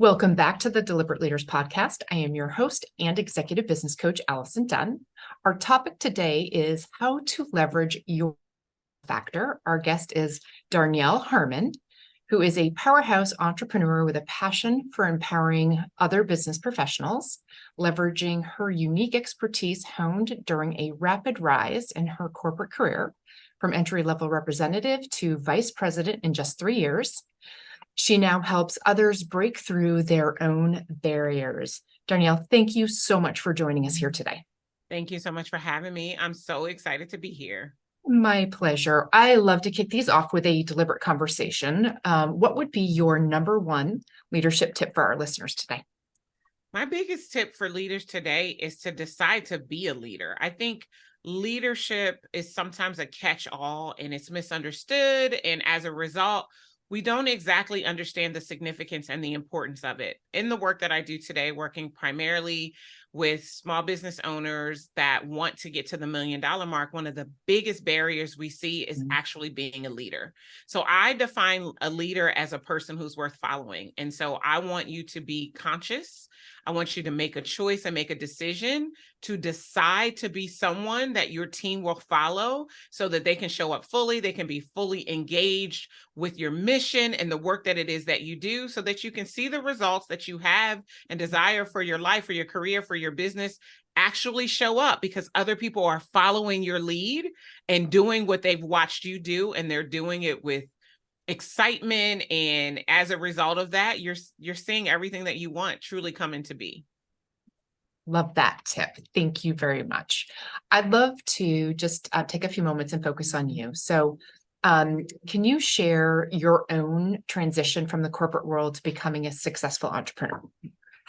Welcome back to the Deliberate Leaders Podcast. I am your host and executive business coach, Allison Dunn. Our topic today is how to leverage your factor. Our guest is Darnyelle Harmon, who is a powerhouse entrepreneur with a passion for empowering other business professionals, leveraging her unique expertise honed during a rapid rise in her corporate career from entry-level representative to vice president in just 3 years. She now helps others break through their own barriers. Darnyelle, thank you so much for joining us here today. Thank you so much for having me. I'm so excited to be here. My pleasure. I love to kick these off with a deliberate conversation. What would be your number one leadership tip for our listeners today? My biggest tip for leaders today is to decide to be a leader. I think leadership is sometimes a catch-all and it's misunderstood. And as a result, we don't exactly understand the significance and the importance of it. In the work that I do today, working primarily with small business owners that want to get to the $1 million mark, one of the biggest barriers we see is actually being a leader. So I define a leader as a person who's worth following. And so I want you to be conscious. I want you to make a choice and make a decision to decide to be someone that your team will follow so that they can show up fully, they can be fully engaged with your mission and the work that it is that you do so that you can see the results that you have and desire for your life, for your career, for your business actually show up because other people are following your lead and doing what they've watched you do, and they're doing it with excitement, and as a result of that, you're seeing everything that you want truly come into be. Love that tip. Thank you very much. I'd love to just take a few moments and focus on you. So can you share your own transition from the corporate world to becoming a successful entrepreneur?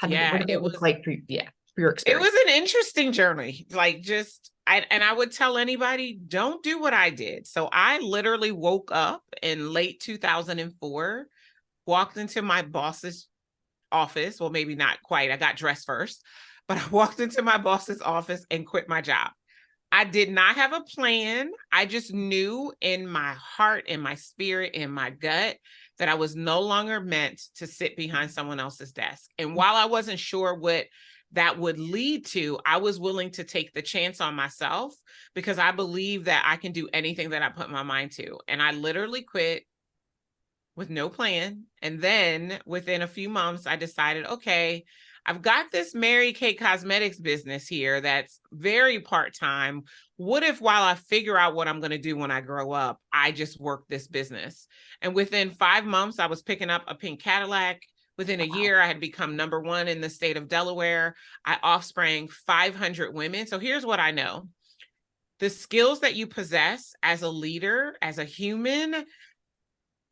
What did it look like for you? Yeah, for your experience. It was an interesting journey. I would tell anybody, don't do what I did. So I literally woke up in late 2004, walked into my boss's office. Well, maybe not quite. I got dressed first, but I walked into my boss's office and quit my job. I did not have a plan. I just knew in my heart, in my spirit, in my gut that I was no longer meant to sit behind someone else's desk. And while I wasn't sure what that would lead to, I was willing to take the chance on myself because I believe that I can do anything that I put my mind to. And I literally quit with no plan. And then within a few months, I decided, okay, I've got this Mary Kay Cosmetics business here that's very part-time. What if while I figure out what I'm going to do when I grow up, I just work this business? And within 5 months, I was picking up a pink Cadillac. Within a year, I had become number one in the state of Delaware. I offsprang 500 women. So here's what I know. The skills that you possess as a leader, as a human,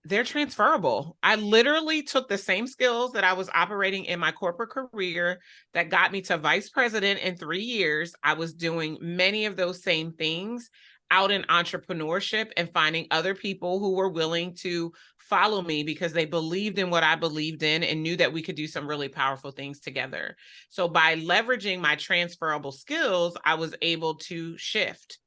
they're transferable. I literally took the same skills that I was operating in my corporate career that got me to vice president in 3 years. I was doing many of those same things out in entrepreneurship and finding other people who were willing to follow me because they believed in what I believed in and knew that we could do some really powerful things together. So by leveraging my transferable skills, I was able to shift.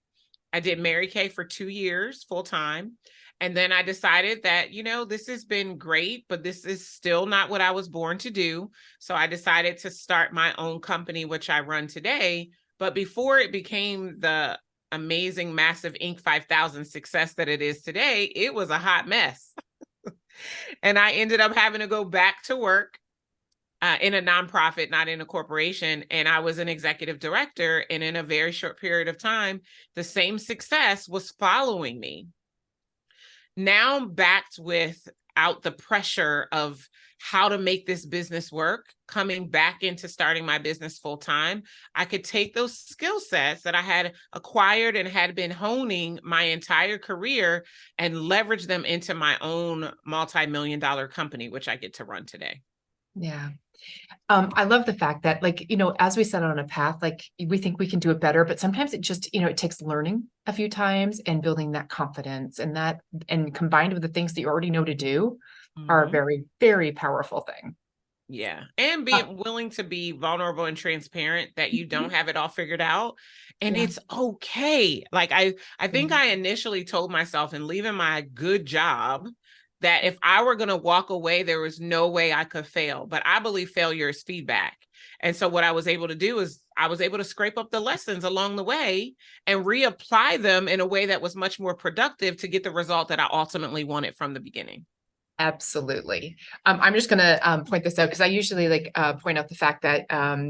I did Mary Kay for 2 years full time. And then I decided that, this has been great, but this is still not what I was born to do. So I decided to start my own company, which I run today. But before it became the amazing, massive Inc. 5000 success that it is today, it was a hot mess. And I ended up having to go back to work in a nonprofit, not in a corporation. And I was an executive director. And in a very short period of time, the same success was following me. Now backed without the pressure of how to make this business work, coming back into starting my business full time, I could take those skill sets that I had acquired and had been honing my entire career and leverage them into my own multi-million-dollar company, which I get to run today. Yeah. I love the fact that, as we set on a path, we think we can do it better, but sometimes it just, it takes learning a few times and building that confidence, and combined with the things that you already know to do are a very, very powerful thing. Yeah. And being willing to be vulnerable and transparent that you don't have it all figured out. And it's okay. I think I initially told myself in leaving my good job that if I were going to walk away, there was no way I could fail. But I believe failure is feedback. And so what I was able to do is I was able to scrape up the lessons along the way and reapply them in a way that was much more productive to get the result that I ultimately wanted from the beginning. Absolutely. I'm just going to point this out because I usually point out the fact that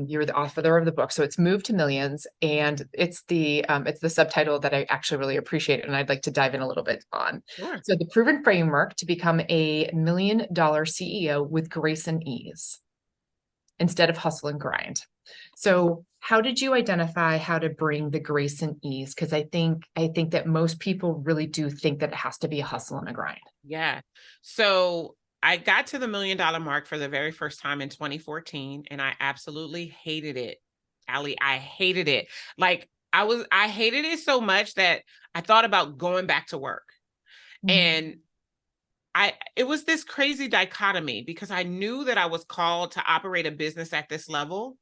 you're the author of the book. So it's Move to Millions, and it's the subtitle that I actually really appreciate, and I'd like to dive in a little bit on. Sure. So the proven framework to become a $1 million CEO with grace and ease instead of hustle and grind. So how did you identify how to bring the grace and ease? Because I think that most people really do think that it has to be a hustle and a grind. Yeah. So I got to the $1 million mark for the very first time in 2014, and I absolutely hated it. Allie, I hated it. Like I hated it so much that I thought about going back to work. And it was this crazy dichotomy because I knew that I was called to operate a business at this level,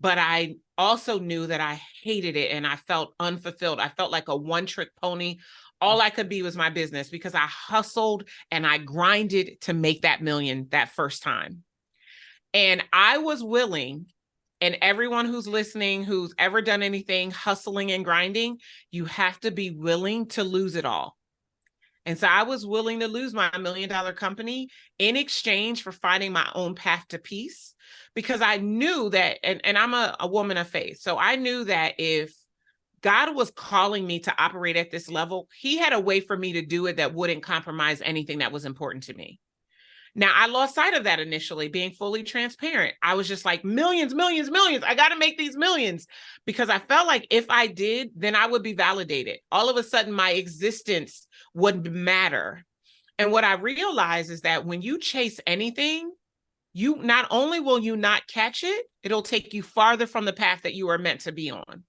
but I also knew that I hated it and I felt unfulfilled. I felt like a one-trick pony. All I could be was my business because I hustled and I grinded to make that million that first time. And I was willing, and everyone who's listening, who's ever done anything hustling and grinding, you have to be willing to lose it all. And so I was willing to lose my $1 million company in exchange for finding my own path to peace, because I knew that, and I'm a woman of faith. So I knew that if God was calling me to operate at this level, he had a way for me to do it that wouldn't compromise anything that was important to me. Now, I lost sight of that initially, being fully transparent. I was just like, millions, millions, millions. I got to make these millions, because I felt like if I did, then I would be validated. All of a sudden, my existence would matter. And what I realized is that when you chase anything, you not only will you not catch it, it'll take you farther from the path that you are meant to be on.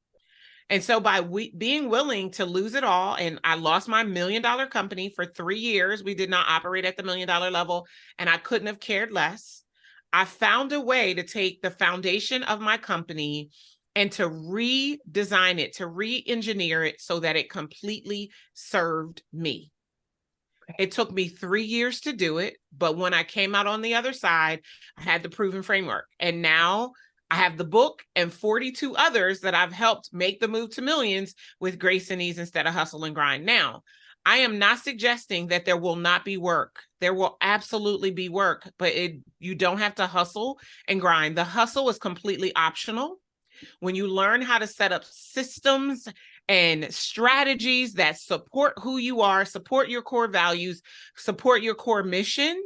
And so by being willing to lose it all, and I lost my $1 million company for 3 years. We did not operate at the $1 million level, and I couldn't have cared less. I found a way to take the foundation of my company and to redesign it, to re-engineer it so that it completely served me. It took me 3 years to do it, but when I came out on the other side, I had the proven framework. And now I have the book and 42 others that I've helped make the move to millions with grace and ease instead of hustle and grind. Now, I am not suggesting that there will not be work. There will absolutely be work, but you don't have to hustle and grind. The hustle is completely optional. When you learn how to set up systems and strategies that support who you are, support your core values, support your core mission,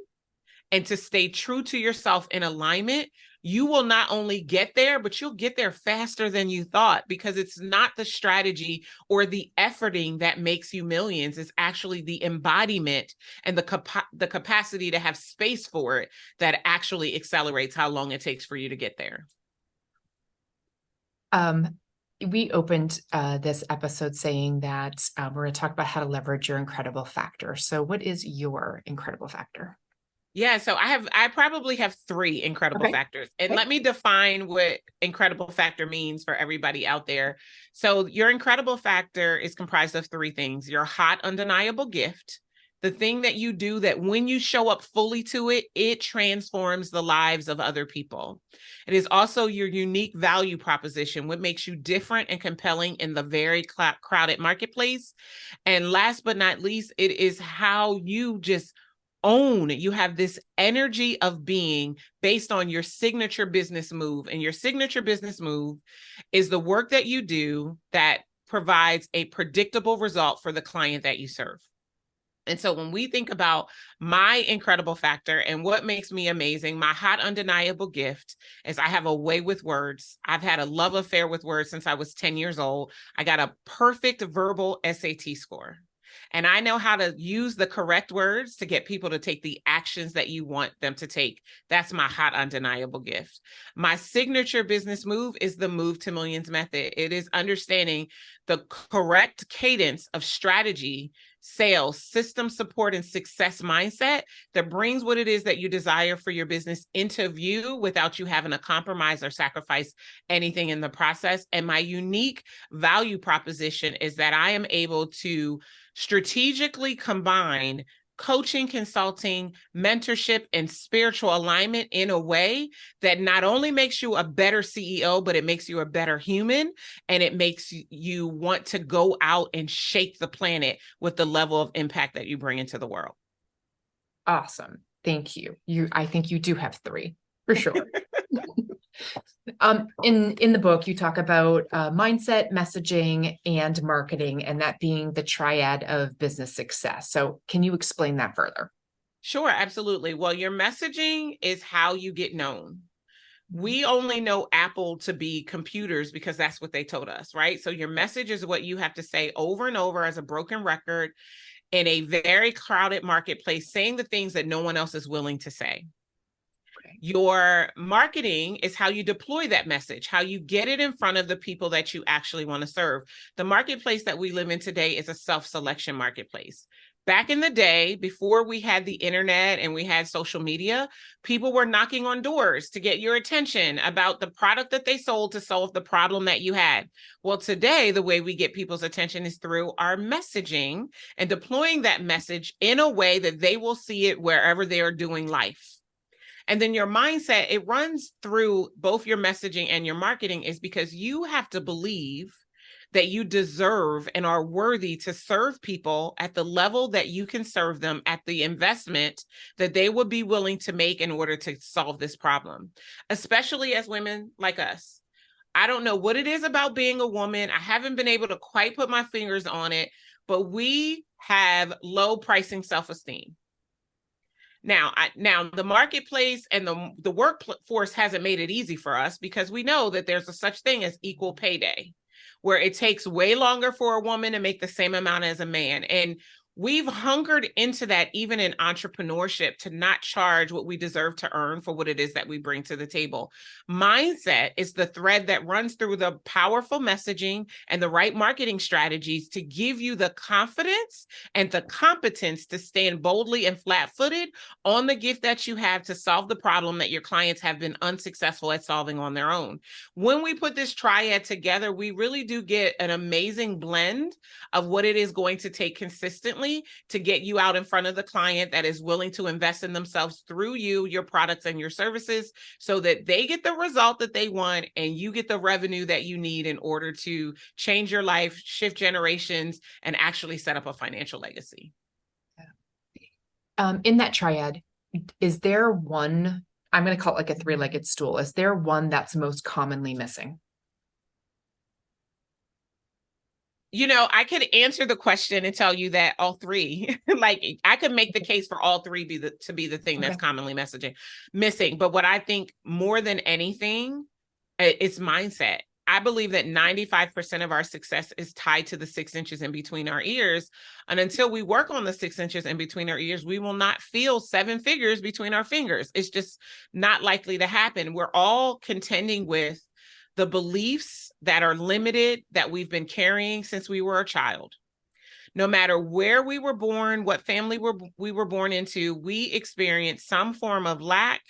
and to stay true to yourself in alignment, you will not only get there, but you'll get there faster than you thought, because it's not the strategy or the efforting that makes you millions. It's actually the embodiment and the capacity to have space for it that actually accelerates how long it takes for you to get there. We opened this episode saying that we're going to talk about how to leverage your incredible factor. So what is your incredible factor? Yeah, so I probably have 3 incredible factors. And let me define what incredible factor means for everybody out there. So your incredible factor is comprised of 3 things: your hot, undeniable gift, the thing that you do that when you show up fully to it, it transforms the lives of other people. It is also your unique value proposition, what makes you different and compelling in the very crowded marketplace. And last but not least, it is how you just own. You have this energy of being based on your signature business move. And your signature business move is the work that you do that provides a predictable result for the client that you serve. And so when we think about my incredible factor and what makes me amazing, my hot, undeniable gift is I have a way with words. I've had a love affair with words since I was 10 years old. I got a perfect verbal SAT score. And I know how to use the correct words to get people to take the actions that you want them to take. That's my hot, undeniable gift. My signature business move is the Move to Millions method. It is understanding the correct cadence of strategy, sales, system support, and success mindset that brings what it is that you desire for your business into view without you having to compromise or sacrifice anything in the process. And my unique value proposition is that I am able to strategically combine coaching, consulting, mentorship, and spiritual alignment in a way that not only makes you a better CEO, but it makes you a better human, and it makes you want to go out and shake the planet with the level of impact that you bring into the world. Awesome. Thank you. I think you do have 3 for sure. In the book, you talk about mindset, messaging, and marketing, and that being the triad of business success. So can you explain that further? Sure, absolutely. Well, your messaging is how you get known. We only know Apple to be computers because that's what they told us, right? So your message is what you have to say over and over as a broken record in a very crowded marketplace, saying the things that no one else is willing to say. Your marketing is how you deploy that message, how you get it in front of the people that you actually want to serve. The marketplace that we live in today is a self-selection marketplace. Back in the day, before we had the internet and we had social media, people were knocking on doors to get your attention about the product that they sold to solve the problem that you had. Well, today, the way we get people's attention is through our messaging and deploying that message in a way that they will see it wherever they are doing life. And then your mindset, it runs through both your messaging and your marketing, is because you have to believe that you deserve and are worthy to serve people at the level that you can serve them at the investment that they would be willing to make in order to solve this problem, especially as women like us. I don't know what it is about being a woman. I haven't been able to quite put my fingers on it, but we have low pricing self-esteem. Now the marketplace and the workforce hasn't made it easy for us, because we know that there's a such thing as equal pay day, where it takes way longer for a woman to make the same amount as a man. And we've hungered into that, even in entrepreneurship, to not charge what we deserve to earn for what it is that we bring to the table. Mindset is the thread that runs through the powerful messaging and the right marketing strategies to give you the confidence and the competence to stand boldly and flat-footed on the gift that you have to solve the problem that your clients have been unsuccessful at solving on their own. When we put this triad together, we really do get an amazing blend of what it is going to take consistently to get you out in front of the client that is willing to invest in themselves through you, your products, and your services, so that they get the result that they want and you get the revenue that you need in order to change your life, shift generations, and actually set up a financial legacy. In that triad, is there one, I'm going to call it like a 3-legged stool, is there one that's most commonly missing? You know, I could answer the question and tell you that all 3, like I could make the case for all 3 to be the thing that's commonly missing. But what I think more than anything, it's mindset. I believe that 95% of our success is tied to the 6 inches in between our ears. And until we work on the 6 inches in between our ears, we will not feel 7 figures between our fingers. It's just not likely to happen. We're all contending with the beliefs that are limited that we've been carrying since we were a child. No matter where we were born, what family we were born into, we experienced some form of lack,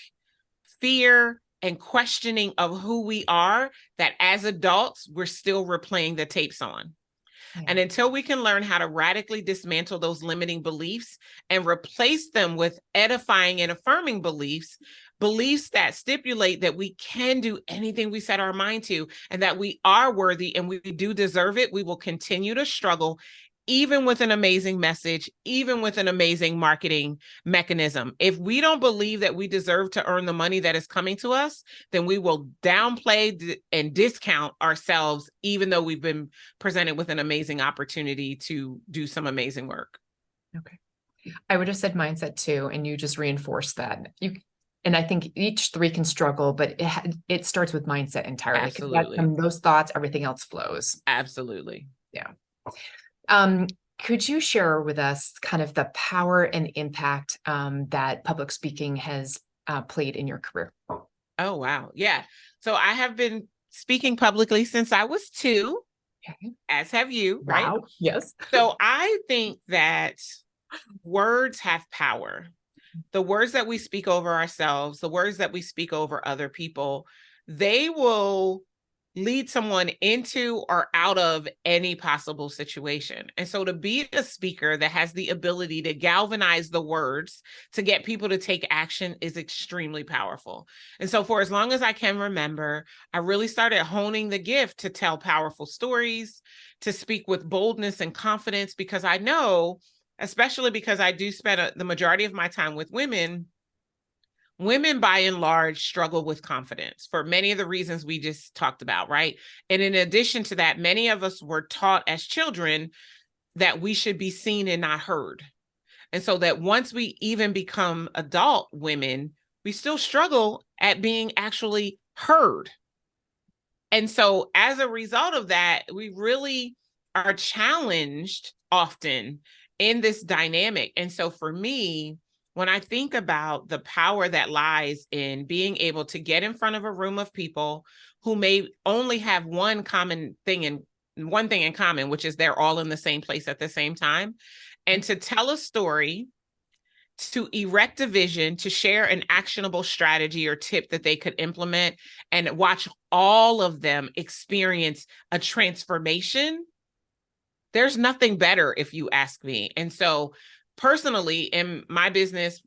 fear, and questioning of who we are that as adults, we're still replaying the tapes on. And until we can learn how to radically dismantle those limiting beliefs and replace them with edifying and affirming beliefs that stipulate that we can do anything we set our mind to, and that we are worthy and we do deserve it, we will continue to struggle, even with an amazing message, even with an amazing marketing mechanism. If we don't believe that we deserve to earn the money that is coming to us, then we will downplay and discount ourselves, even though we've been presented with an amazing opportunity to do some amazing work. Okay. I would have said mindset too, and you just reinforced that. And I think each 3 can struggle, but it starts with mindset entirely. Absolutely. From those thoughts, everything else flows. Absolutely. Yeah. Could you share with us kind of the power and impact that public speaking has played in your career? Oh, wow. Yeah. So I have been speaking publicly since I was 2, as have you, right? Wow. Yes. So I think that words have power. The words that we speak over ourselves, the words that we speak over other people, they will lead someone into or out of any possible situation. And so to be a speaker that has the ability to galvanize the words to get people to take action is extremely powerful. And so for as long as I can remember, I really started honing the gift to tell powerful stories, to speak with boldness and confidence, because I know, especially because I do spend the majority of my time with women, women by and large struggle with confidence for many of the reasons we just talked about, right? And in addition to that, many of us were taught as children that we should be seen and not heard. And so that once we even become adult women, we still struggle at being actually heard. And so as a result of that, we really are challenged often in this dynamic. And so for me, when I think about the power that lies in being able to get in front of a room of people who may only have one thing in common, which is they're all in the same place at the same time, and to tell a story, to erect a vision, to share an actionable strategy or tip that they could implement, and watch all of them experience a transformation. There's nothing better, if you ask me. And so personally, in my business,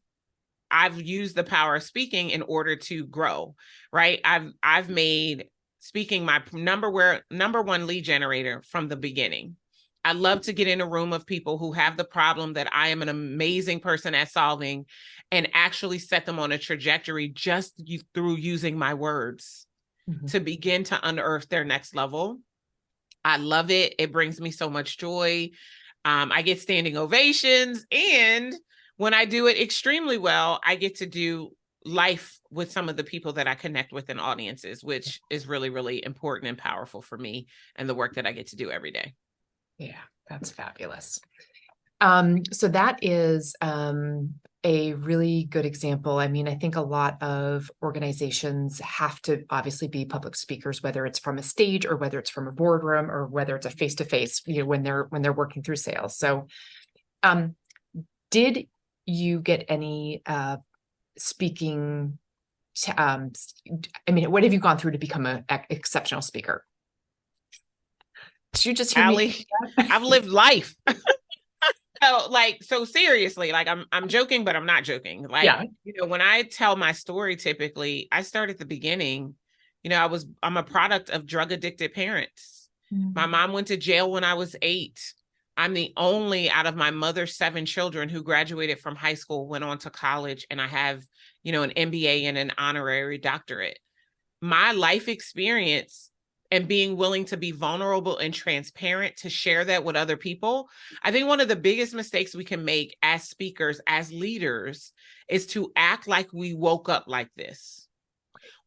I've used the power of speaking in order to grow, right? I've made speaking my number one lead generator from the beginning. I love to get in a room of people who have the problem that I am an amazing person at solving, and actually set them on a trajectory just through using my words to begin to unearth their next level. I love it. It brings me so much joy. I get standing ovations. And when I do it extremely well, I get to do life with some of the people that I connect with in audiences, which is really, really important and powerful for me and the work that I get to do every day. Yeah, that's fabulous. So that is a really good example. I mean, I think a lot of organizations have to obviously be public speakers, whether it's from a stage or whether it's from a boardroom or whether it's a face-to-face, when they're working through sales. So did you get any speaking? I mean, what have you gone through to become an exceptional speaker? Did you just hear Allie, me? I've lived life. So seriously, like I'm joking, but I'm not joking. Like, Yeah. When I tell my story, typically I start at the beginning. I'm a product of drug addicted parents. My mom went to jail when I was 8. I'm the only out of my mother's 7 children who graduated from high school, went on to college, and I have, an MBA and an honorary doctorate. My life experience and being willing to be vulnerable and transparent to share that with other people. I think one of the biggest mistakes we can make as speakers, as leaders, is to act like we woke up like this.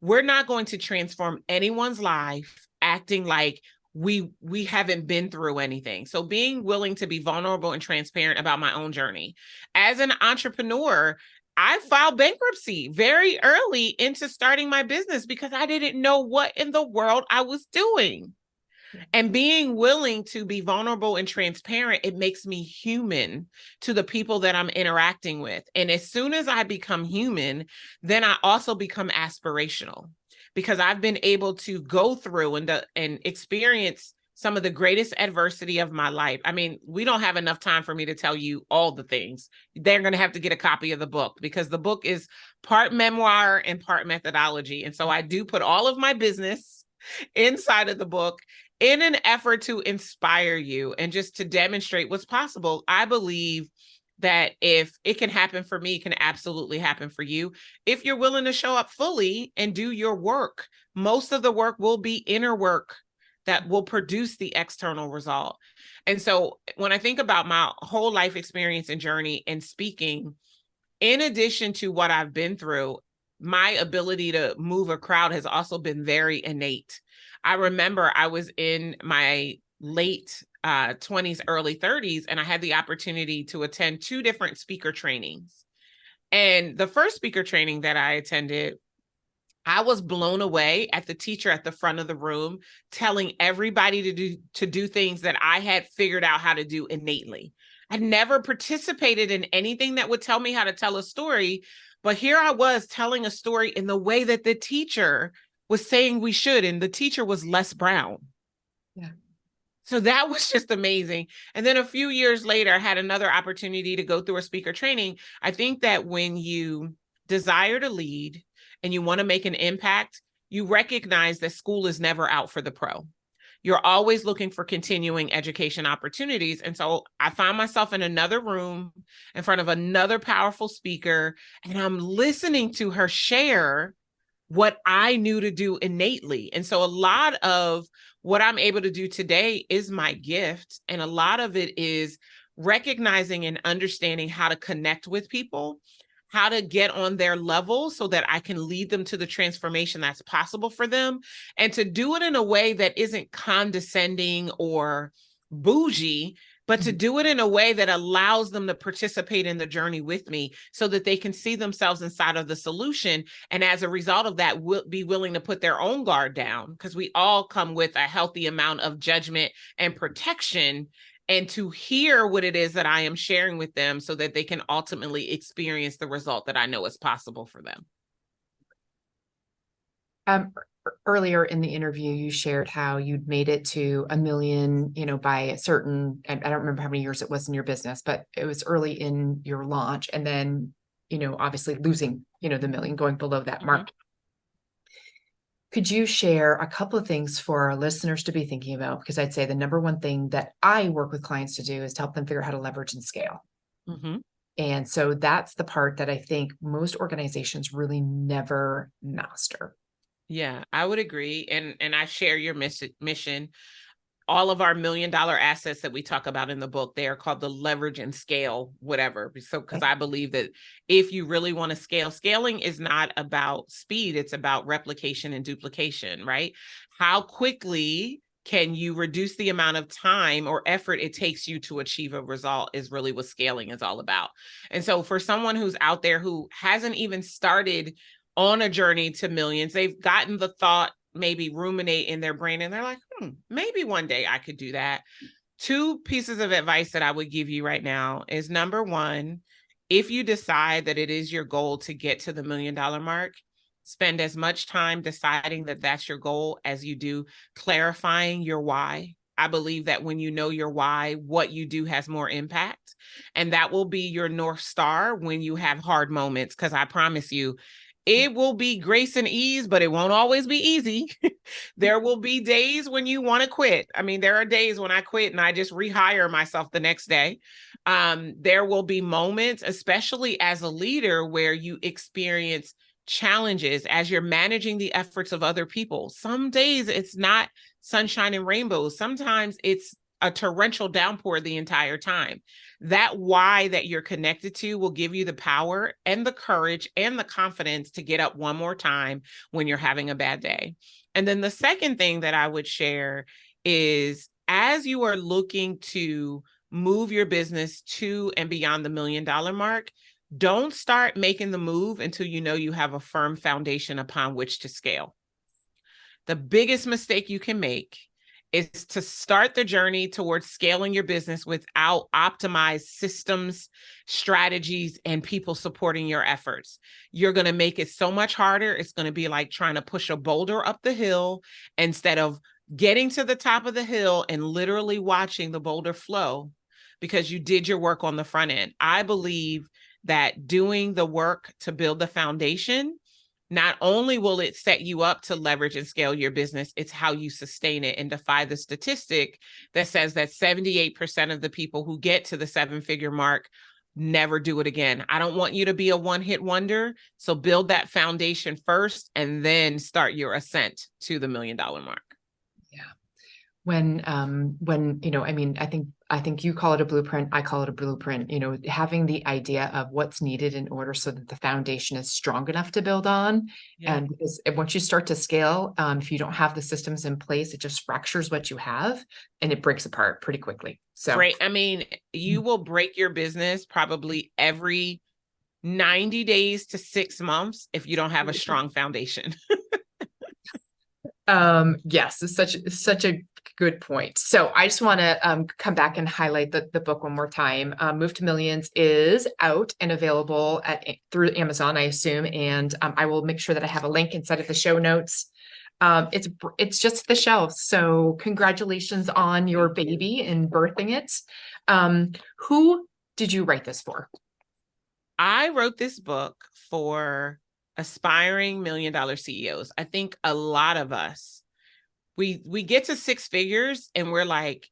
We're not going to transform anyone's life acting like we haven't been through anything. So being willing to be vulnerable and transparent about my own journey. As an entrepreneur, I filed bankruptcy very early into starting my business because I didn't know what in the world I was doing. And being willing to be vulnerable and transparent, it makes me human to the people that I'm interacting with. And as soon as I become human, then I also become aspirational, because I've been able to go through and experience some of the greatest adversity of my life. I mean, we don't have enough time for me to tell you all the things. They're going to have to get a copy of the book, because the book is part memoir and part methodology. And so I do put all of my business inside of the book in an effort to inspire you and just to demonstrate what's possible. I believe that if it can happen for me, it can absolutely happen for you. If you're willing to show up fully and do your work, most of the work will be inner work that will produce the external result. And so when I think about my whole life experience and journey in speaking, in addition to what I've been through, my ability to move a crowd has also been very innate. I remember I was in my late 20s, early 30s, and I had the opportunity to attend 2 different speaker trainings. And the first speaker training that I attended, I was blown away at the teacher at the front of the room telling everybody to do things that I had figured out how to do innately. I never participated in anything that would tell me how to tell a story, but here I was telling a story in the way that the teacher was saying we should, and the teacher was Les Brown. Yeah. So that was just amazing. And then a few years later, I had another opportunity to go through a speaker training. I think that when you desire to lead and you want to make an impact, you recognize that school is never out for the pro. You're always looking for continuing education opportunities. And so I found myself in another room in front of another powerful speaker, and I'm listening to her share what I knew to do innately. And so a lot of what I'm able to do today is my gift. And a lot of it is recognizing and understanding how to connect with people, how to get on their level so that I can lead them to the transformation that's possible for them, and to do it in a way that isn't condescending or bougie, but to do it in a way that allows them to participate in the journey with me so that they can see themselves inside of the solution. And as a result of that, will be willing to put their own guard down, because we all come with a healthy amount of judgment and protection, and to hear what it is that I am sharing with them so that they can ultimately experience the result that I know is possible for them. Earlier in the interview, you shared how you'd made it to 1 million, by a certain, I don't remember how many years it was in your business, but it was early in your launch. And then, obviously losing, the million, going below that mark. Could you share a couple of things for our listeners to be thinking about? Because I'd say the number one thing that I work with clients to do is to help them figure out how to leverage and scale. And so that's the part that I think most organizations really never master. Yeah, I would agree. And I share your mission. All of our $1 million assets that we talk about in the book, they are called the leverage and scale, whatever. So, because I believe that if you really want to scale, scaling is not about speed. It's about replication and duplication, right? How quickly can you reduce the amount of time or effort it takes you to achieve a result is really what scaling is all about. And so for someone who's out there who hasn't even started on a journey to millions, they've gotten the thought, maybe ruminate in their brain, and they're like, maybe one day I could do that. 2 pieces of advice that I would give you right now is, number one, if you decide that it is your goal to get to the $1 million mark, spend as much time deciding that that's your goal as you do clarifying your why. I believe that when you know your why, what you do has more impact. And that will be your North Star when you have hard moments, because I promise you, it will be grace and ease, but it won't always be easy. There will be days when you want to quit. I mean, there are days when I quit and I just rehire myself the next day. There will be moments, especially as a leader, where you experience challenges as you're managing the efforts of other people. Some days it's not sunshine and rainbows. Sometimes it's a torrential downpour the entire time. That why that you're connected to will give you the power and the courage and the confidence to get up one more time when you're having a bad day. And then the second thing that I would share is, as you are looking to move your business to and beyond the $1 million mark, don't start making the move until you know you have a firm foundation upon which to scale. The biggest mistake you can make is to start the journey towards scaling your business without optimized systems, strategies, and people supporting your efforts. You're going to make it so much harder. It's going to be like trying to push a boulder up the hill instead of getting to the top of the hill and literally watching the boulder flow, because you did your work on the front end. I believe that doing the work to build the foundation, not only will it set you up to leverage and scale your business, it's how you sustain it and defy the statistic that says that 78% of the people who get to the 7-figure mark never do it again. I don't want you to be a one-hit wonder. So build that foundation first and then start your ascent to the $1 million mark. Yeah. When, I think you call it a blueprint. I call it a blueprint, having the idea of what's needed in order so that the foundation is strong enough to build on. Yeah. And because once you start to scale, if you don't have the systems in place, it just fractures what you have and it breaks apart pretty quickly. So right. I mean, you will break your business probably every 90 days to 6 months if you don't have a strong foundation. Yes, it's such a good point. So I just want to come back and highlight the book one more time. Move to Millions is out and available through Amazon, I assume, and I will make sure that I have a link inside of the show notes. It's just the shelves. So congratulations on your baby and birthing it. Who did you write this for? I wrote this book for aspiring $1 million CEOs. I think a lot of us, we get to six figures and we're like,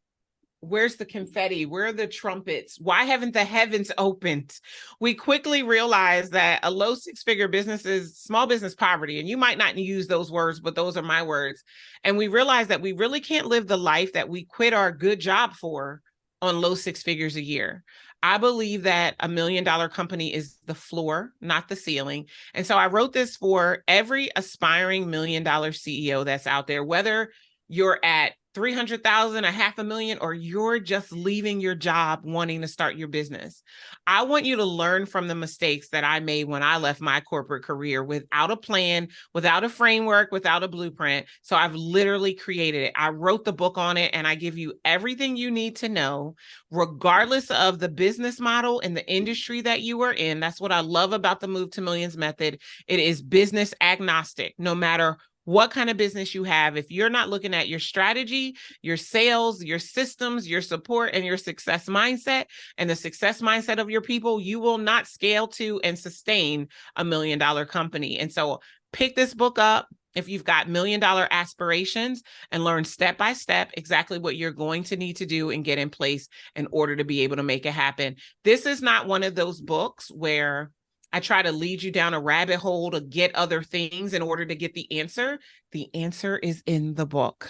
where's the confetti? Where are the trumpets? Why haven't the heavens opened? We quickly realize that a low six-figure business is small business poverty. And you might not use those words, but those are my words. And we realize that we really can't live the life that we quit our good job for on low six figures a year. I believe that $1 million company is the floor, not the ceiling. And so I wrote this for every aspiring $1 million CEO that's out there, whether you're at 300,000, a $500,000, or you're just leaving your job wanting to start your business. I want you to learn from the mistakes that I made when I left my corporate career without a plan, without a framework, without a blueprint. So I've literally created it. I wrote the book on it and I give you everything you need to know, regardless of the business model and the industry that you are in. That's what I love about the Move to Millions method. It is business agnostic, no matter what kind of business you have. If you're not looking at your strategy, your sales, your systems, your support, and your success mindset, and the success mindset of your people, you will not scale to and sustain $1 million company. And so pick this book up if you've got $1 million aspirations and learn step by step exactly what you're going to need to do and get in place in order to be able to make it happen. This is not one of those books where I try to lead you down a rabbit hole to get other things in order to get the answer. The answer is in the book.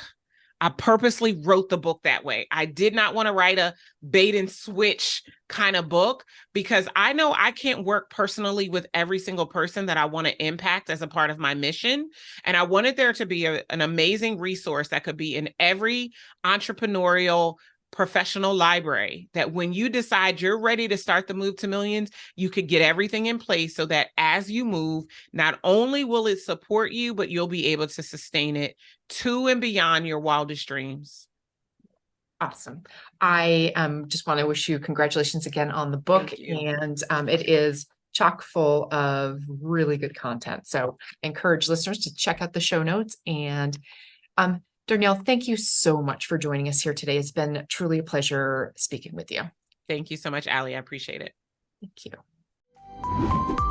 I purposely wrote the book that way. I did not want to write a bait and switch kind of book because I know I can't work personally with every single person that I want to impact as a part of my mission. And I wanted there to be an amazing resource that could be in every entrepreneurial professional library, that when you decide you're ready to start the Move to Millions, you could get everything in place so that as you move, not only will it support you, but you'll be able to sustain it to and beyond your wildest dreams. Awesome. I just want to wish you congratulations again on the book. And it is chock full of really good content. So encourage listeners to check out the show notes. And Darnyelle, thank you so much for joining us here today. It's been truly a pleasure speaking with you. Thank you so much, Allie. I appreciate it. Thank you.